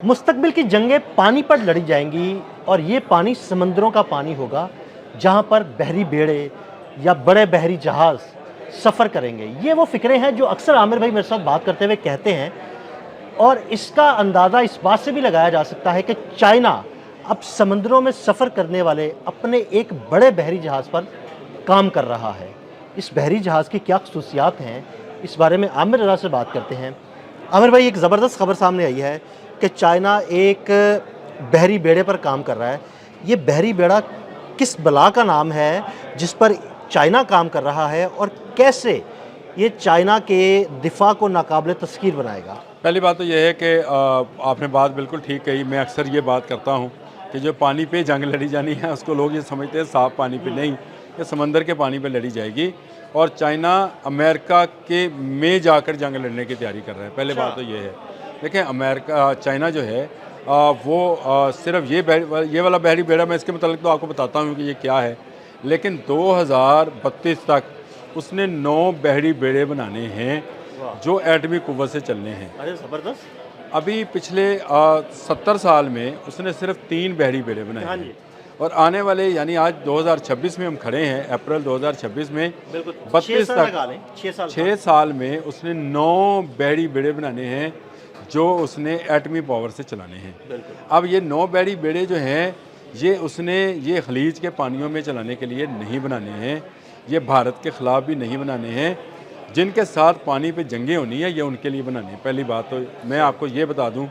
मुस्तकबिल की जंगें पानी पर लड़ी जाएंगी और ये पानी समंदरों का पानी होगा जहाँ पर बहरी बेड़े या बड़े बहरी जहाज़ सफ़र करेंगे। ये वो फ़िक्रें हैं जो अक्सर आमिर भाई मेरे साथ बात करते हुए कहते हैं और इसका अंदाज़ा इस बात से भी लगाया जा सकता है कि चाइना अब समंदरों में सफ़र करने वाले अपने एक बड़े बहरी जहाज़ पर काम कर रहा है। इस बहरी जहाज़ की क्या ख़ुसूसियात हैं, इस बारे में आमिर रज़ा से बात करते हैं। आमिर भाई, एक ज़बरदस्त खबर सामने आई है कि चाइना एक बहरी बेड़े पर काम कर रहा है। ये बहरी बेड़ा किस बला का नाम है जिस पर चाइना काम कर रहा है और कैसे ये चाइना के दिफा को नाकाबिले तस्खीर बनाएगा? पहली बात तो यह है कि आपने बात बिल्कुल ठीक कही। मैं अक्सर ये बात करता हूँ कि जो पानी पे जंग लड़ी जानी है उसको लोग ये समझते हैं साफ पानी पे, नहीं, ये समंदर के पानी पे लड़ी जाएगी। और चाइना अमेरिका के में जाकर जंग लड़ने की तैयारी कर रहा है। पहले बात तो ये है। देखें, अमेरिका चाइना जो है वो सिर्फ ये वाला बहरी बेड़ा, मैं इसके मतलब तो आपको बताता हूँ कि ये क्या है। लेकिन 2032 तक उसने 9 बहरी बेड़े बनाने हैं जो एटमी कुव्वत से चलने हैं। अरे ज़बरदस्त! अभी पिछले 70 साल में उसने सिर्फ 3 बहरी बेड़े बनाए हाँ हैं। जी, और आने वाले यानी आज 2026 में हम खड़े हैं, अप्रैल 2026 में बिल्कुल। 6 32 साल तक लगा लें, 6 साल 6 साल में उसने 9 बहरी बेड़े बनाने हैं जो उसने एटमी पावर से चलाने हैं। बिल्कुल। अब ये 9 बहरी बेड़े जो हैं ये उसने ये खलीज के पानियों में चलाने के लिए नहीं बनाने हैं, ये भारत के ख़िलाफ़ भी नहीं बनाने हैं। जिनके साथ पानी पे जंगें होनी है ये उनके लिए बनाने हैं। पहली बात तो मैं आपको ये बता दूं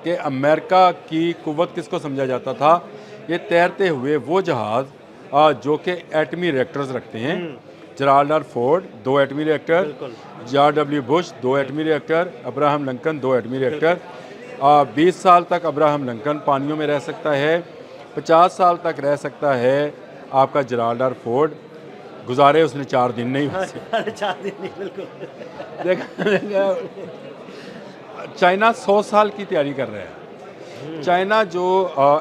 कि अमेरिका की कुव्वत किसको समझा जाता था, ये तैरते हुए वो जहाज़ जो कि एटमी रिएक्टर्स रखते हैं। जराल्ड आर फोर्ड 2 एटमी रिएक्टर, बिल्कुल। जॉर्ज डब्ल्यू बुश 2 एटमी रिएक्टर, अब्राहम लिंकन 2 एटमी रिएक्टर। 20 साल तक अब्राहम लिंकन पानियों में रह सकता है, 50 साल तक रह सकता है आपका जराल्ड आर फोर्ड। गुजारे उसने 4 दिन नहीं हुए। अरे 4 दिन नहीं, बिल्कुल। देखा, चाइना 100 साल की तैयारी कर रहा है। चाइना जो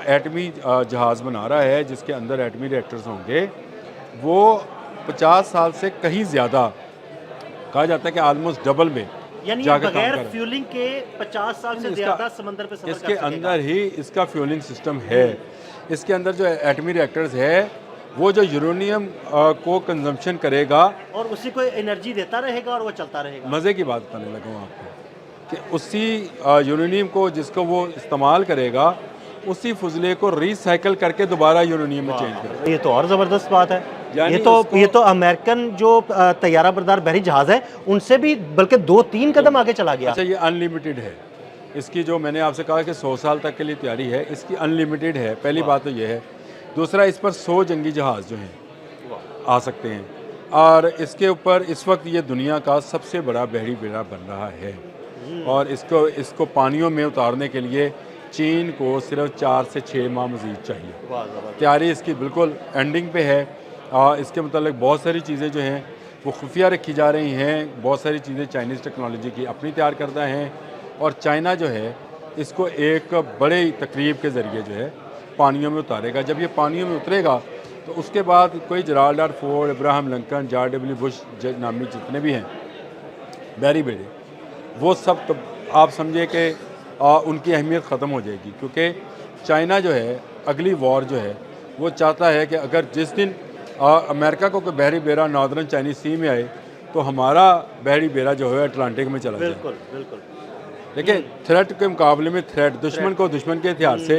एटमी जहाज़ बना रहा है जिसके अंदर एटमी रिएक्टर्स होंगे, वो 50 साल से कहीं ज़्यादा, कहा जाता है कि ऑलमोस्ट डबल में यानी ये जाकर काम बगैर कर रहा है। फ्यूलिंग के 50 साल से इसका- ज़्यादा समंदर पे सफ़र इसके कर सकेगा। अंदर ही इसका फ्यूलिंग सिस्टम है। इसके अंदर जो एटमी रिएक्टर्स है वो जो यूरेनियम को कंजम्पशन करेगा। और उसी को एनर्जी देता रहेगा और वो चलता रहेगा। मज़े की बात बताने लगा हूँ आपको कि उसी यूरेनियम को जिसको वो इस्तेमाल करेगा उसी फुजले को रिसाइकल करके दोबारा यूरेनियम में चेंज करेगा। ये तो और ज़बरदस्त बात है। यानी ये तो अमेरिकन जो तैयारा बरदार बहरी जहाज़ है उनसे भी बल्कि 2-3 कदम आगे चला गया। अच्छा, ये अनलिमिटेड है। इसकी जो मैंने आपसे कहा कि 100 साल तक के लिए तैयारी है, इसकी अनलिमिटेड है। पहली बात तो ये है। दूसरा, इस पर 100 जंगी जहाज़ जो हैं आ सकते हैं। और इसके ऊपर इस वक्त ये दुनिया का सबसे बड़ा बहरी बेड़ा बन रहा है। और इसको पानियों में उतारने के लिए चीन को सिर्फ 4 से 6 माह मज़ीद चाहिए। तैयारी इसकी बिल्कुल एंडिंग पे है। इसके मतलब बहुत सारी चीज़ें जो हैं वो खुफिया रखी जा रही हैं। बहुत सारी चीज़ें चाइनीज़ टेक्नोलॉजी की अपनी तैयार करता है और चाइना जो है इसको एक बड़े तकरीब के ज़रिए जो है पानियों में उतारेगा। जब ये पानियों में उतरेगा तो उसके बाद कोई Gerald R Ford, Abraham Lincoln, George W Bush नामी जितने भी हैं बहरी बेड़े, वो सब तो आप समझे कि उनकी अहमियत ख़त्म हो जाएगी। क्योंकि चाइना जो है अगली वॉर जो है वो चाहता है कि अगर जिस दिन अमेरिका को कोई बहरी बेड़ा नॉर्दर्न चाइनीज सी में आए तो हमारा बहरी बेड़ा जो है अटलांटिक में चला जाए। बिल्कुल, बिल्कुल। देखिए, थ्रेट के मुकाबले में थ्रेट, दुश्मन को दुश्मन के हथियार से।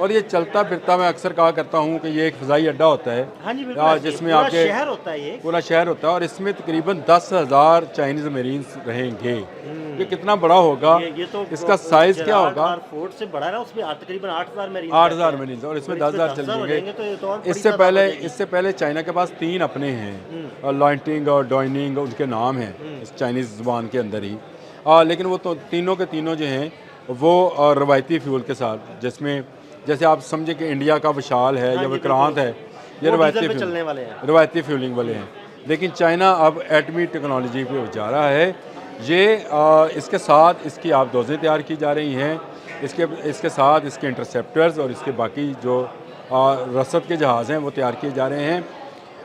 और ये चलता फिरता, मैं अक्सर कहा करता हूँ कि ये एक फ़िज़ाई अड्डा होता है। हाँ जी, बिल्कुल। जिसमें पूरा आपके शहर होता है ये। पूरा शहर होता है और इसमें तकरीबन 10,000 चाइनीज़ मरीन्स रहेंगे। ये कितना बड़ा होगा, ये तो इसका साइज़ क्या होगा? फोर्ट से बड़ा है ना, उसमें तकरीबन 8,000 मरीन 8,000 मरीन्स और इसमें 10,000 चल जाएंगे। तो ये तो और बड़ी इससे तादाद हो पहले जाएगी। इससे पहले चाइना के पास 3 अपने हैं, लॉन्टिंग और डॉइनिंग उनके नाम हैं इस चाइनीज़ ज़ुबान के अंदर ही। लेकिन वो तो तीनों के तीनों जो हैं वो रवायती फ्यूल के साथ, जिसमें जैसे आप समझे कि इंडिया का विशाल है या विक्रांत है, ये वो रवायती डीजल पे चलने वाले हैं। रवायती फ्यूलिंग वाले हैं। लेकिन चाइना अब एटमी टेक्नोलॉजी पे जा रहा है। ये इसके साथ इसकी आबदोज़ें तैयार की जा रही हैं, इसके साथ इसके इंटरसेप्टर्स और इसके बाकी जो रसद के जहाज़ हैं वो तैयार किए जा रहे हैं।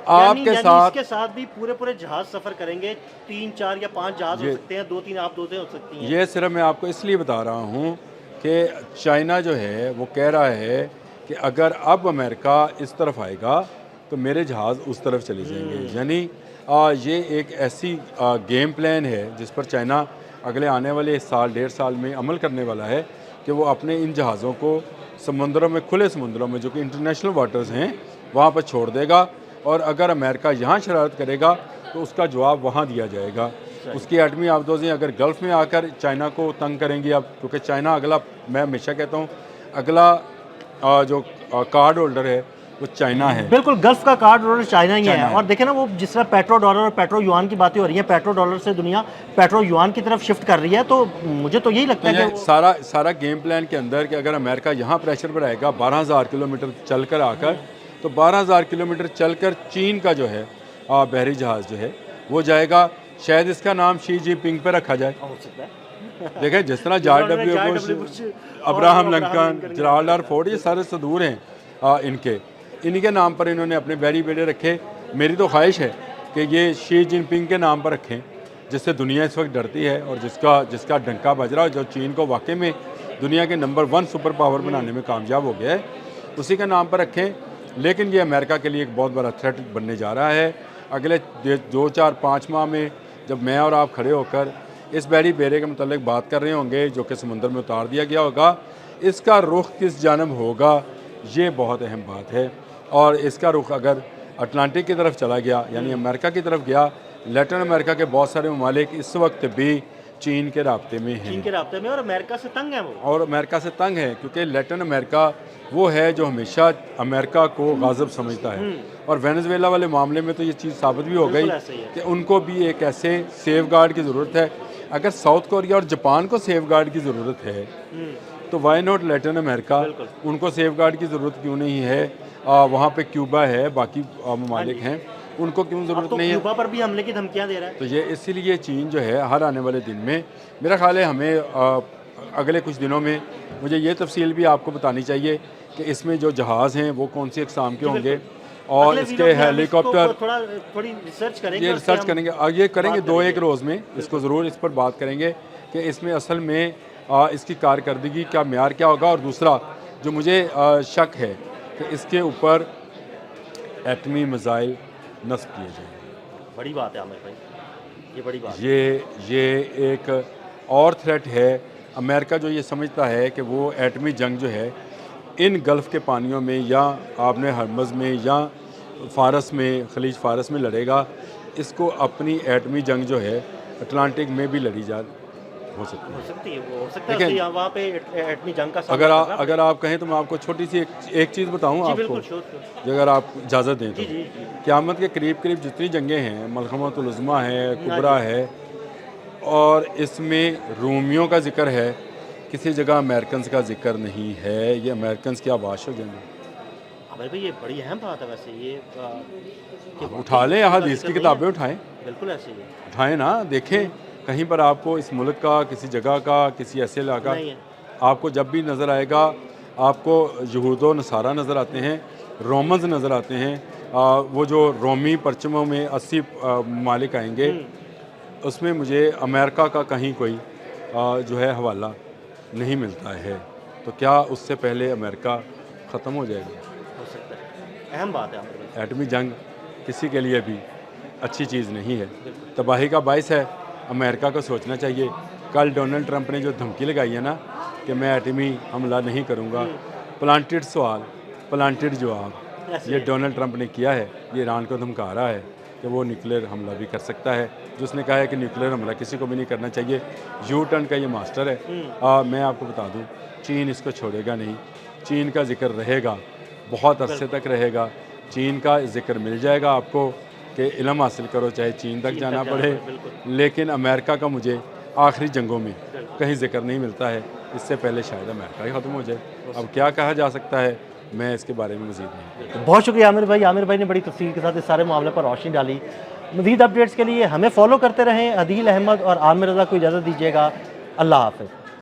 आपके साथ इसके साथ भी पूरे जहाज सफर करेंगे। 3, 4 या 5 जहाज हो सकते हैं, 2-3 आप 2 हो सकती हैं। ये सिर्फ मैं आपको इसलिए बता रहा हूँ कि चाइना जो है वो कह रहा है कि अगर अब अमेरिका इस तरफ आएगा तो मेरे जहाज़ उस तरफ चले जाएंगे। यानी ये एक ऐसी गेम प्लान है जिस पर चाइना अगले आने वाले साल 1.5 साल में अमल करने वाला है कि वो अपने इन जहाज़ों को समुद्रों में, खुले समुद्रों में जो कि इंटरनेशनल वाटर्स हैं, वहाँ पर छोड़ देगा। और अगर अमेरिका यहाँ शरारत करेगा तो उसका जवाब वहाँ दिया जाएगा। उसकी एटमी आबदोज़ें अगर गल्फ़ में आकर चाइना को तंग करेंगी, अब क्योंकि चाइना अगला, मैं हमेशा कहता हूँ, अगला जो कार्ड होल्डर है वो चाइना है। बिल्कुल, गल्फ का कार्ड होल्डर चाइना ही चाइना है। है। और देखें ना, वो जिस तरह पेट्रो डॉलर और पेट्रो युआन की बातें हो रही हैं, पेट्रो डॉलर से दुनिया पेट्रो युआन की तरफ शिफ्ट कर रही है। तो मुझे तो यही लगता तो है ये कि सारा गेम प्लान के अंदर कि अगर अमेरिका यहाँ प्रेशर बनाएगा 12,000 किलोमीटर चल कर आकर, तो 12,000 किलोमीटर चलकर चीन का जो है बहरी जहाज़ जो है वो जाएगा। शायद इसका नाम शी जिनपिंग पे रखा जाए। हो सकता है। देखें जिस तरह George W Bush, Abraham Lincoln, Gerald R Ford, ये सारे सदूर हैं इन्हीं के नाम पर इन्होंने अपने बहरी बेड़े रखे। मेरी तो ख्वाहिश है कि ये शी जिनपिंग के नाम पर रखें, जिससे दुनिया इस वक्त डरती है और जिसका डंका बज रहा है, जो चीन को वाकई में दुनिया के नंबर 1 सुपर पावर बनाने में कामयाब हो गया है, उसी का नाम पर रखें। लेकिन ये अमेरिका के लिए एक बहुत बड़ा थ्रेट बनने जा रहा है। अगले 2, 4, 5 माह में जब मैं और आप खड़े होकर इस बहरी बेड़े के मतलब बात कर रहे होंगे जो कि समुद्र में उतार दिया गया होगा, इसका रुख किस जानब होगा, ये बहुत अहम बात है। और इसका रुख अगर अटलांटिक की तरफ चला गया, यानी अमेरिका की तरफ गया, लैटिन अमेरिका के बहुत सारे ममालिक इस वक्त भी चीन के राब्ते में हैं। चीन के राब्ते में, और अमेरिका से तंग है वो। और अमेरिका से तंग है क्योंकि लैटिन अमेरिका वो है जो हमेशा अमेरिका को गाज़ब समझता है। और वेनेजुएला वाले मामले में तो ये चीज़ साबित भी हो गई बिल्कुल ऐसे ही है। कि उनको भी एक ऐसे सेफ गार्ड की ज़रूरत है। अगर साउथ कोरिया और जापान को सेफ गार्ड की ज़रूरत है तो वाई नॉट लैटिन अमेरिका, उनको सेफ गार्ड की ज़रूरत क्यों नहीं है? वहाँ पे क्यूबा है, बाकी ममालिक हैं, उनको क्यों ज़रूरत तो नहीं है? क्यूबा पर भी हमले की धमकियां दे रहा है। तो ये इसीलिए चीन जो है हर आने वाले दिन में, मेरा ख्याल है हमें अगले कुछ दिनों में मुझे ये तफसील भी आपको बतानी चाहिए कि इसमें जो जहाज़ हैं वो कौन सी अक़साम के होंगे और अगले इसके वीडियो में हम हेलीकॉप्टर, इसको थोड़ी रिसर्च करेंगे। ये और उससे रिसर्च हम करेंगे और ये करेंगे बात 2-1 करेंगे। रोज़ में इसको ज़रूर इस पर बात करेंगे कि इसमें असल में इसकी कारकर्दगी का म्यार क्या होगा। और दूसरा जो मुझे शक है कि इसके ऊपर एटमी मिसाइल नस्ब किए जाएंगे। बड़ी बात है आमिर भाई, ये बड़ी बात है। ये एक और थ्रेट है। अमेरिका जो ये समझता है कि वो एटमी जंग जो है इन गल्फ़ के पानियों में या आपने हरमज़ में या फ़ारस में, खलीज फ़ारस में लड़ेगा, इसको अपनी एटमी जंग जो है अटलांटिक में भी लड़ी हो सकती है। वो हो सकता है देखिए, वहाँ पे एटमी जंग का सामना करना पड़ेगा। अगर आप कहें तो मैं आपको छोटी सी एक चीज़ बताऊँ जी आपको, बिल्कुल, श्योर। जो अगर आप इजाज़त दें तो। जी जी जी। क़यामत के करीब जितनी जंगें हैं, मलहमतुल उज़्मा है, कुबरा है, और इसमें रूमियों का जिक्र है, किसी जगह अमेरिकन्स का जिक्र नहीं है। ये अमेरिकन्स की आवाज़ हो जाएंगे। अमिर भाई ये बड़ी अहम बात है वैसे, ये कि उठा लें, हदीस की किताबें उठाएं, बिल्कुल ऐसे ही है। उठाएं ना, देखें कहीं पर आपको इस मुल्क का, किसी जगह का, किसी ऐसे इलाका, नहीं है। आपको जब भी नज़र आएगा, आपको यहूदो नसारा नज़र आते हैं, रोमन्स नज़र आते हैं, वो जो रोमी परचमों में 80 ममालिक आएंगे, उसमें मुझे अमेरिका का कहीं कोई जो है हवाला नहीं मिलता है। तो क्या उससे पहले अमेरिका ख़त्म हो जाएगा? हो सकता है, अहम बात है आमिर भाई। एटमी जंग किसी के लिए भी अच्छी चीज़ नहीं है, तबाही का बायस है। अमेरिका को सोचना चाहिए। कल डोनाल्ड ट्रंप ने जो धमकी लगाई है ना कि मैं एटमी हमला नहीं करूँगा, प्लांटेड सवाल प्लांटेड जवाब, ये डोनाल्ड ट्रंप ने किया है। ये ईरान को धमका रहा है कि वो न्यूक्लियर हमला भी कर सकता है। जिसने कहा है कि न्यूक्लियर हमला किसी को भी नहीं करना चाहिए, यू टर्न का ये मास्टर है। मैं आपको बता दूँ, चीन इसको छोड़ेगा नहीं। चीन का जिक्र रहेगा, बहुत अरसे तक रहेगा। चीन का जिक्र मिल जाएगा आपको कि इल्म हासिल करो चाहे चीन तक जाना पड़े। लेकिन अमेरिका का मुझे आखिरी जंगों में कहीं जिक्र नहीं मिलता है। इससे पहले शायद अमेरिका ही ख़त्म हो जाए। अब क्या कहा जा सकता है, मैं इसके बारे में मज़ीद नहीं। बहुत शुक्रिया आमिर भाई। आमिर भाई ने बड़ी तफसील के साथ इस सारे मामले पर रोशनी डाली। मज़ीद अपडेट्स के लिए हमें फॉलो करते रहें। अदील अहमद और आमिर रज़ा को इजाज़त दीजिएगा। अल्लाह हाफ़िज़।